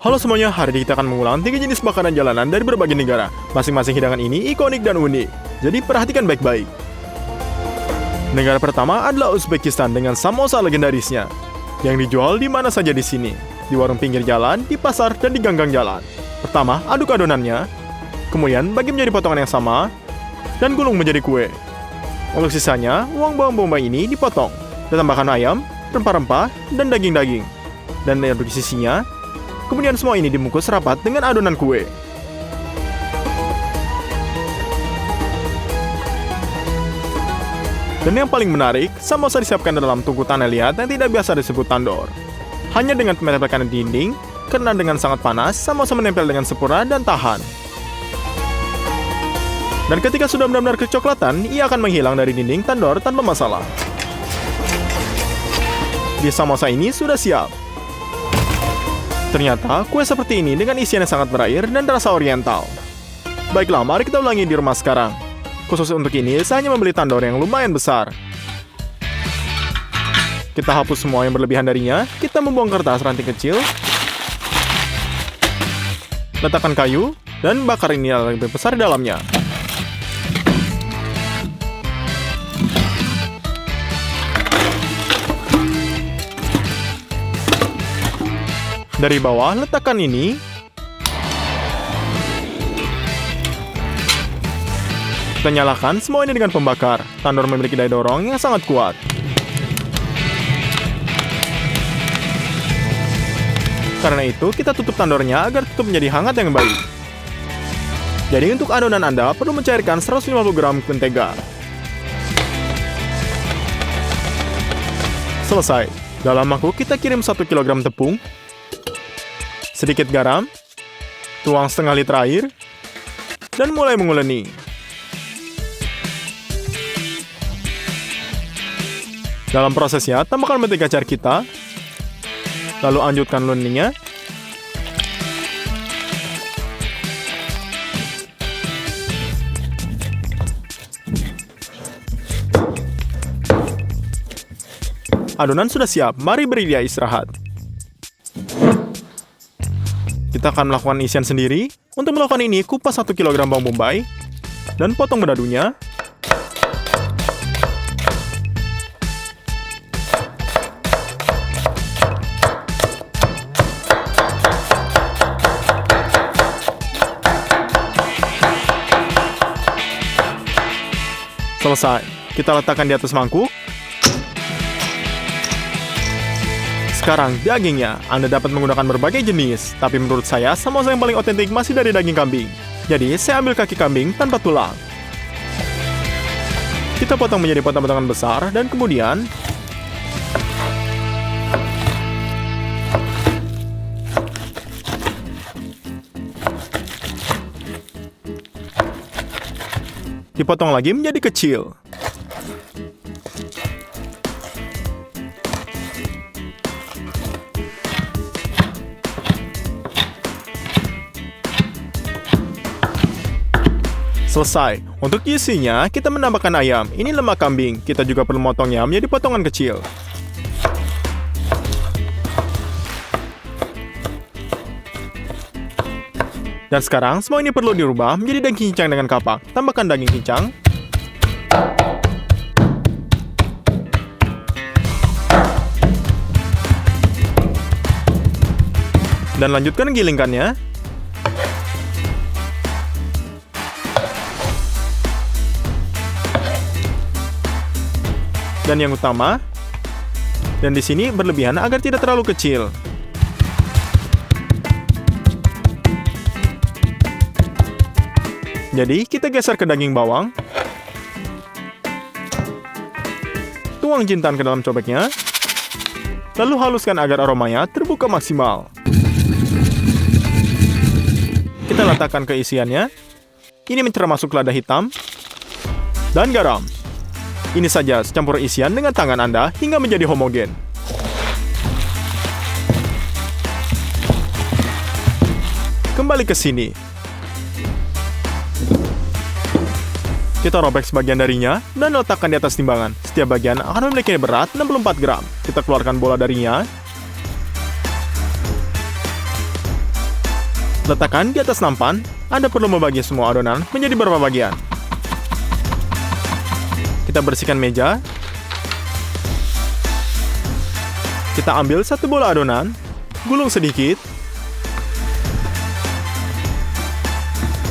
Halo semuanya, hari ini kita akan mengulang 3 jenis makanan jalanan dari berbagai negara. Masing-masing hidangan ini ikonik dan unik, jadi perhatikan baik-baik. Negara pertama adalah Uzbekistan dengan samosa legendarisnya, yang dijual di mana saja di sini, di warung pinggir jalan, di pasar, dan di ganggang jalan. Pertama, aduk adonannya, kemudian bagi menjadi potongan yang sama, dan gulung menjadi kue. Untuk sisanya, uang bawang bombay ini dipotong, ditambahkan ayam, rempah-rempah, dan daging-daging. Dan untuk sisinya, kemudian semua ini dibungkus rapat dengan adonan kue. Dan yang paling menarik, samosa disiapkan dalam tungku tanah liat yang tidak biasa disebut tandor. Hanya dengan menempelkan di dinding, karena dengan sangat panas, samosa menempel dengan sempurna dan tahan. Dan ketika sudah benar-benar kecoklatan, ia akan menghilang dari dinding tandor tanpa masalah. Di samosa ini sudah siap. Ternyata, kue seperti ini dengan isian yang sangat berair dan rasa oriental. Baiklah, mari kita ulangi di rumah sekarang. Khusus untuk ini, saya hanya membeli tandor yang lumayan besar. Kita hapus semua yang berlebihan darinya, kita membuang kertas ranting kecil, letakkan kayu, dan bakar ini yang lebih besar di dalamnya. Dari bawah, letakkan ini. Kita nyalakan semua ini dengan pembakar. Tandor memiliki daya dorong yang sangat kuat. Karena itu, kita tutup tandornya agar tetap menjadi hangat yang baik. Jadi untuk adonan Anda perlu mencairkan 150 gram mentega. Selesai. Dalam mangkuk kita kirim 1 kg tepung, sedikit garam, tuang setengah liter air, dan mulai menguleni. Dalam prosesnya, tambahkan mentega cair kita, lalu lanjutkan uleninya. Adonan sudah siap, mari beri dia istirahat. Kita akan melakukan isian sendiri. Untuk melakukan ini, kupas 1 kg bawang bombay dan potong berdadunya. Selesai. Kita letakkan di atas mangkuk. Sekarang dagingnya, Anda dapat menggunakan berbagai jenis, tapi menurut saya samosa yang paling otentik masih dari daging kambing. Jadi saya ambil kaki kambing tanpa tulang. Kita potong menjadi potong-potongan besar dan kemudian dipotong lagi menjadi kecil. Selesai. Untuk isinya, kita menambahkan ayam. Ini lemak kambing. Kita juga perlu memotongnya menjadi potongan kecil. Dan sekarang, semua ini perlu dirubah menjadi daging cincang dengan kapak. Tambahkan daging cincang. Dan lanjutkan gilingkannya. Dan yang utama, dan di sini berlebihan agar tidak terlalu kecil. Jadi kita geser ke daging bawang, tuang jintan ke dalam cobeknya, lalu haluskan agar aromanya terbuka maksimal. Kita letakkan ke isiannya. Ini termasuk lada hitam dan garam. Ini saja, campur isian dengan tangan Anda hingga menjadi homogen. Kembali ke sini. Kita robek sebagian darinya dan letakkan di atas timbangan. Setiap bagian akan memiliki berat 64 gram. Kita keluarkan bola darinya. Letakkan di atas nampan. Anda perlu membagi semua adonan menjadi beberapa bagian. Kita bersihkan meja. Kita ambil satu bola adonan, gulung sedikit,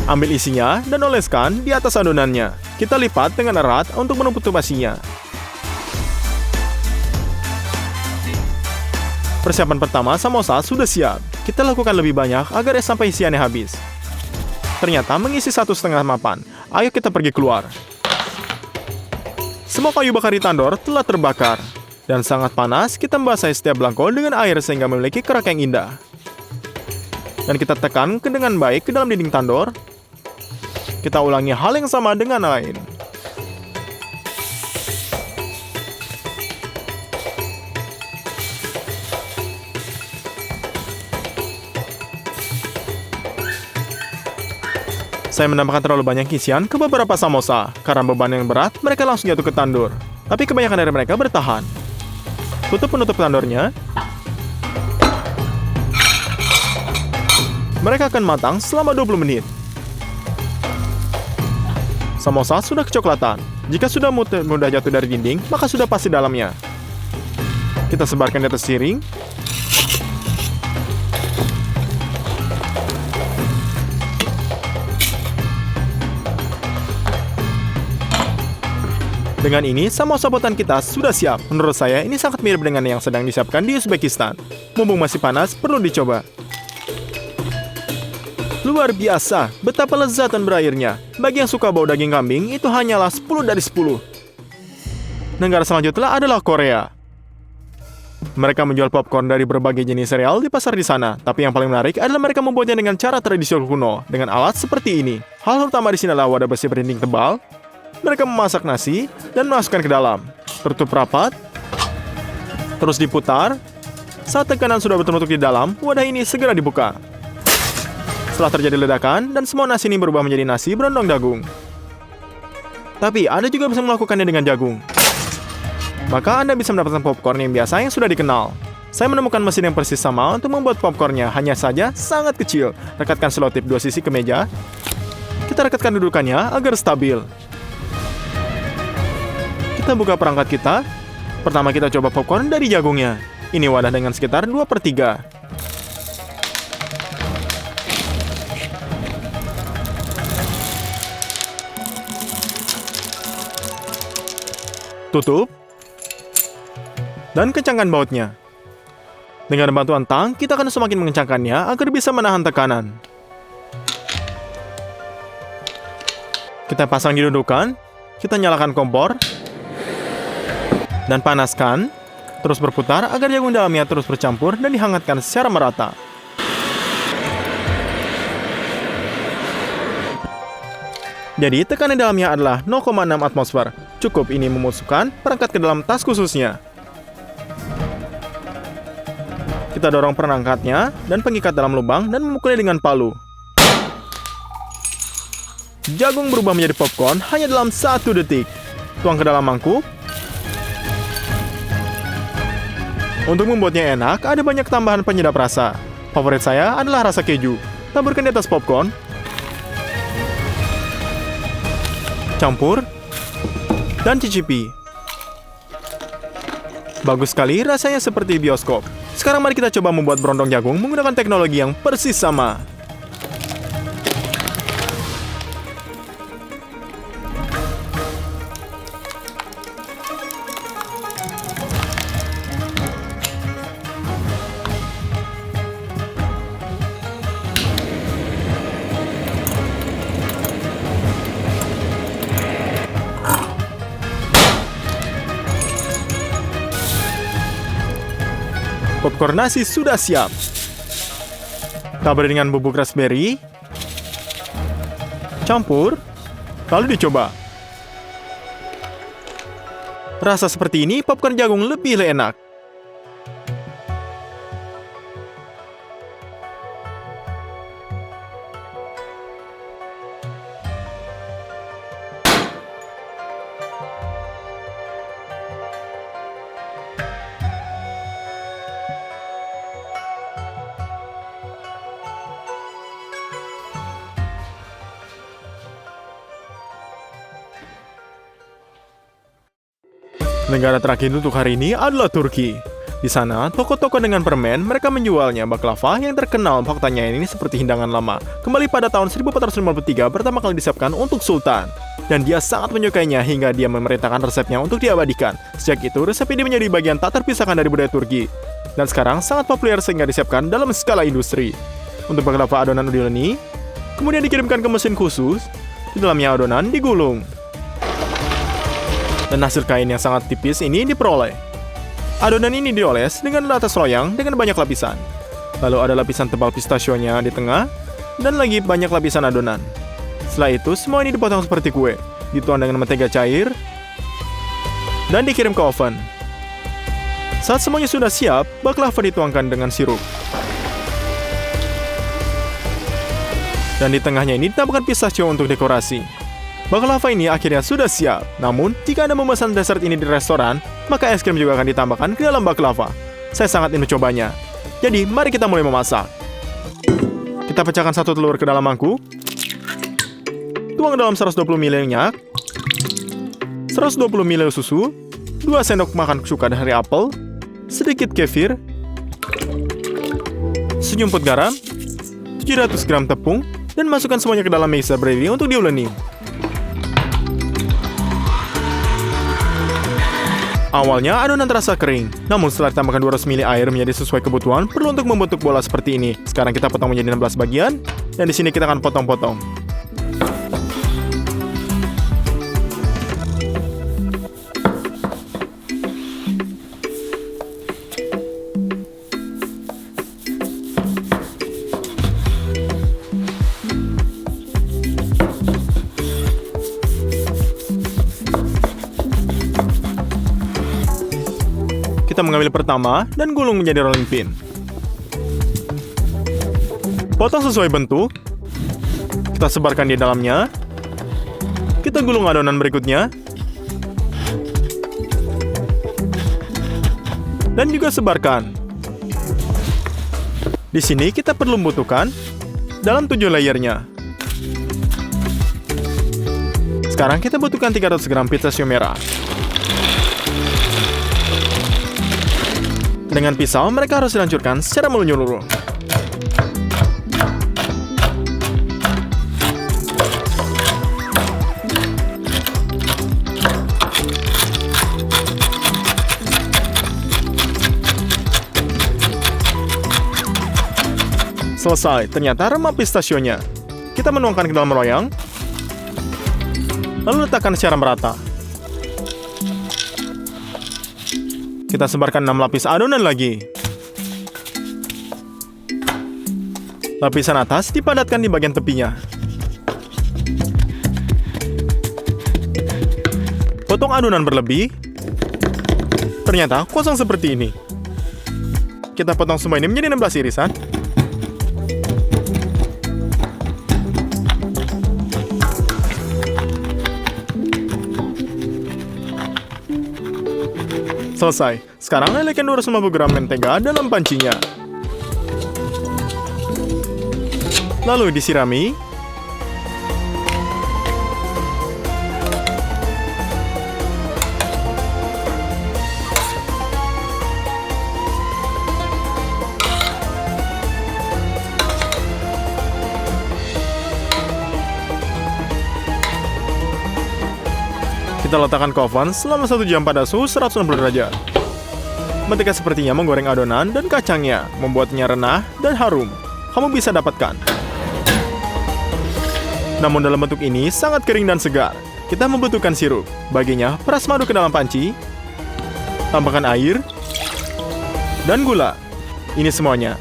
ambil isinya dan oleskan di atas adonannya. Kita lipat dengan erat untuk menutupinya. Persiapan pertama samosa sudah siap. Kita lakukan lebih banyak agar sampai isiannya habis. Ternyata mengisi 1,5 mapan. Ayo kita pergi keluar. Semua kayu bakar di tandor telah terbakar. Dan sangat panas, kita membasahi setiap belangko dengan air sehingga memiliki kerak yang indah. Dan kita tekan dengan baik ke dalam dinding tandor. Kita ulangi hal yang sama dengan lain. Saya menambahkan terlalu banyak isian ke beberapa samosa. Karena beban yang berat, mereka langsung jatuh ke tandur. Tapi kebanyakan dari mereka bertahan. Tutup penutup tandornya. Mereka akan matang selama 20 menit. Samosa sudah kecoklatan. Jika sudah mudah jatuh dari dinding, maka sudah pasti dalamnya. Kita sebarkan di atas piring. Dengan ini, samosa buatan kita sudah siap. Menurut saya, ini sangat mirip dengan yang sedang disiapkan di Uzbekistan. Mumpung masih panas, perlu dicoba. Luar biasa, betapa lezat dan berairnya. Bagi yang suka bau daging kambing, itu hanyalah 10 dari 10. Negara selanjutnya adalah Korea. Mereka menjual popcorn dari berbagai jenis sereal di pasar di sana. Tapi yang paling menarik adalah mereka membuatnya dengan cara tradisional kuno, dengan alat seperti ini. Hal utama di sini adalah wadah besi berdinding tebal. Mereka memasak nasi dan masukkan ke dalam. Tertutup rapat. Terus diputar. Saat tekanan sudah berbentuk di dalam, wadah ini segera dibuka. Setelah terjadi ledakan, dan semua nasi ini berubah menjadi nasi berondong jagung. Tapi Anda juga bisa melakukannya dengan jagung. Maka Anda bisa mendapatkan popcorn yang biasa yang sudah dikenal. Saya menemukan mesin yang persis sama untuk membuat popcornnya, hanya saja sangat kecil. Rekatkan selotip dua sisi ke meja. Kita rekatkan dudukannya agar stabil. Kita buka perangkat kita. Pertama kita coba popcorn dari jagungnya. Ini wadah dengan sekitar 2/3. Tutup. Dan kencangkan bautnya. Dengan bantuan tang, kita akan semakin mengencangkannya agar bisa menahan tekanan. Kita pasang di dudukan. Kita nyalakan kompor. Dan panaskan, terus berputar agar jagung dalamnya terus bercampur dan dihangatkan secara merata. Jadi tekanan dalamnya adalah 0,6 atmosfer. Cukup ini memasukkan perangkat ke dalam tas khususnya. Kita dorong perangkatnya dan pengikat dalam lubang dan memukulnya dengan palu. Jagung berubah menjadi popcorn hanya dalam 1 detik. Tuang ke dalam mangkuk. Untuk membuatnya enak, ada banyak tambahan penyedap rasa. Favorit saya adalah rasa keju. Taburkan di atas popcorn. Campur. Dan cicipi. Bagus sekali, rasanya seperti bioskop. Sekarang mari kita coba membuat berondong jagung menggunakan teknologi yang persis sama. Popcorn nasi sudah siap. Taburi dengan bubuk raspberry. Campur. Lalu dicoba. Rasa seperti ini, popcorn jagung lebih enak. Negara terakhir untuk hari ini adalah Turki. Di sana, toko-toko dengan permen, mereka menjualnya baklava yang terkenal faktanya ini seperti hidangan lama. Kembali pada tahun 1453 pertama kali disiapkan untuk Sultan. Dan dia sangat menyukainya hingga dia memerintahkan resepnya untuk diabadikan. Sejak itu, resep ini menjadi bagian tak terpisahkan dari budaya Turki. Dan sekarang sangat populer sehingga disiapkan dalam skala industri. Untuk baklava adonan udileni, kemudian dikirimkan ke mesin khusus, di dalamnya adonan digulung. Dan hasil kain yang sangat tipis ini diperoleh. Adonan ini dioles dengan atas loyang dengan banyak lapisan. Lalu ada lapisan tebal pistachionya di tengah, dan lagi banyak lapisan adonan. Setelah itu, semua ini dipotong seperti kue, dituang dengan mentega cair, dan dikirim ke oven. Saat semuanya sudah siap, baklava dituangkan dengan sirup. Dan di tengahnya ini ditambahkan pistachio untuk dekorasi. Baklava ini akhirnya sudah siap. Namun, jika Anda memesan dessert ini di restoran, maka es krim juga akan ditambahkan ke dalam baklava. Saya sangat ingin mencobanya. Jadi, mari kita mulai memasak. Kita pecahkan satu telur ke dalam mangkuk. Tuang dalam 120 ml minyak, 120 ml susu, 2 sendok makan cuka dari apel, sedikit kefir, sejumput garam, 700 gram tepung, dan masukkan semuanya ke dalam mixer berdiri untuk diuleni. Awalnya adonan terasa kering, namun setelah ditambahkan 200 ml air menjadi sesuai kebutuhan, perlu untuk membentuk bola seperti ini. Sekarang kita potong menjadi 16 bagian, dan di sini kita akan potong-potong. Kita mengambil pertama dan gulung menjadi rolling pin. Potong sesuai bentuk. Kita sebarkan di dalamnya. Kita gulung adonan berikutnya. Dan juga sebarkan. Di sini kita perlu membutuhkan dalam 7 layernya. Sekarang kita butuhkan 300 gram pistachio merah. Dengan pisau, mereka harus dihancurkan secara menyeluruh. Selesai, ternyata remah pistachionya. Kita menuangkan ke dalam loyang, lalu letakkan secara merata. Kita sebarkan 6 lapis adonan lagi. Lapisan atas dipadatkan di bagian tepinya. Potong adonan berlebih. Ternyata kosong seperti ini. Kita potong semua ini menjadi 16 irisan. Selesai. Sekarang lelehkan 250 gram mentega dalam pancinya. Lalu disirami. Kita letakkan ke oven selama 1 jam pada suhu 160 derajat. Mentega sepertinya menggoreng adonan dan kacangnya, membuatnya renah dan harum. Kamu bisa dapatkan. Namun dalam bentuk ini sangat kering dan segar. Kita membutuhkan sirup. Baginya, peras madu ke dalam panci. Tambahkan air. Dan gula. Ini semuanya.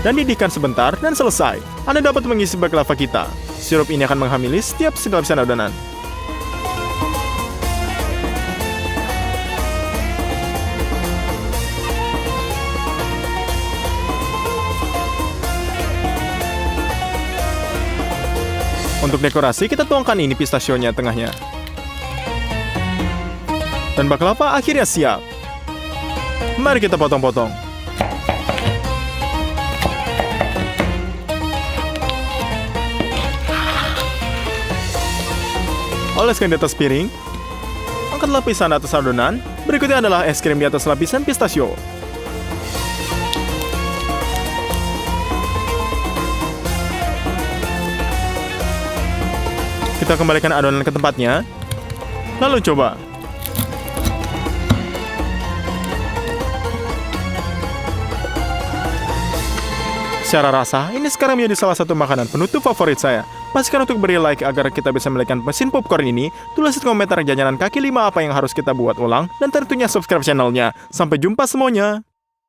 Dan didihkan sebentar dan selesai. Anda dapat mengisi baklava kita. Sirup ini akan menghamili setiap lapisan adonan. Untuk dekorasi, kita tuangkan ini pistachionya tengahnya. Dan baklava akhirnya siap. Mari kita potong-potong. Oleskan di atas piring. coklat lapisan atas adonan. Berikutnya adalah es krim di atas lapisan pistachio. Kita kembalikan adonan ke tempatnya. Lalu coba. Secara rasa, ini sekarang menjadi salah satu makanan penutup favorit saya. Pastikan untuk beri like agar kita bisa melihat mesin popcorn ini. Tulis di komentar jajanan kaki 5 apa yang harus kita buat ulang. Dan tentunya subscribe channelnya. Sampai jumpa semuanya.